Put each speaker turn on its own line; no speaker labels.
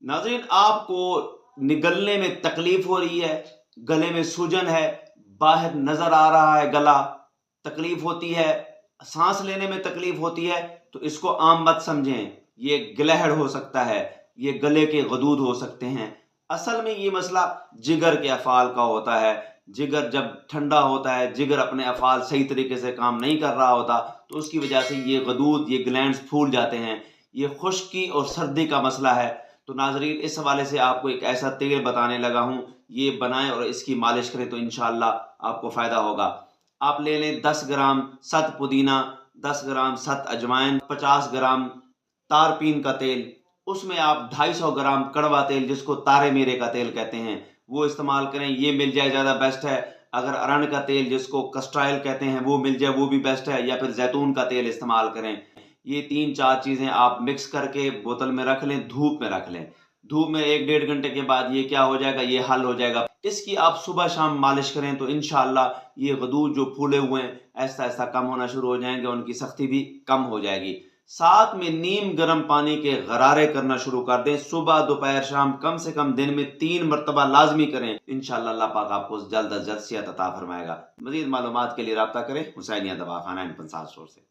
नाज़रीन, आपको निगलने में तकलीफ हो रही है, गले में सूजन है, बाहर नजर आ रहा है गला, तकलीफ होती है, सांस लेने में तकलीफ होती है, तो इसको आम मत समझें। ये गिलहड़ हो सकता है, ये गले के गदूद हो सकते हैं। असल में ये मसला जिगर के अफ़ाल का होता है। जिगर जब ठंडा होता है, जिगर अपने अफ़ाल सही तरीके से काम नहीं कर रहा होता, तो उसकी वजह से ये गदूद, ये ग्लैंड्स फूल जाते हैं। ये खुश्की और सर्दी का मसला है। तो नाज़रीन, इस हवाले से आपको एक ऐसा तेल बताने लगा हूँ, ये बनाएं और इसकी मालिश करें तो इंशाअल्लाह आपको फ़ायदा होगा। आप ले लें 10 ग्राम सत पुदीना, 10 ग्राम सत अजवाइन, 50 ग्राम तारपीन का तेल, उसमें आप 250 ग्राम कड़वा तेल, जिसको तारे मीरे का तेल कहते हैं, वो इस्तेमाल करें। ये मिल जाए ज़्यादा बेस्ट है। अगर अरंड का तेल, जिसको कस्ट्राइल कहते हैं, वो मिल जाए, वो भी बेस्ट है, या फिर जैतून का तेल इस्तेमाल करें। ये 3-4 चीज़ें आप मिक्स करके बोतल में रख लें, धूप में रख लें। धूप में 1 डेढ़ घंटे के बाद ये क्या हो जाएगा, ये हल हो जाएगा। इसकी आप सुबह शाम मालिश करें तो इंशाअल्लाह ये गदूद जो फूले हुए हैं ऐसा-ऐसा कम होना शुरू हो जाएँगे, उनकी सख्ती भी कम हो जाएगी। साथ में नीम गर्म पानी के गरारे करना शुरू कर दें। सुबह, दोपहर, शाम कम से कम दिन में 3 मरतबा लाज़मी करें। इंशाअल्लाह अल्लाह पाक आपको जल्द अज़ जल्द सेहत अता फरमाएगा। मज़ीद मालूमात के लिए राब्ता करें हुसैनिया दवाखाना एंड कंसल्ट स्टोर से।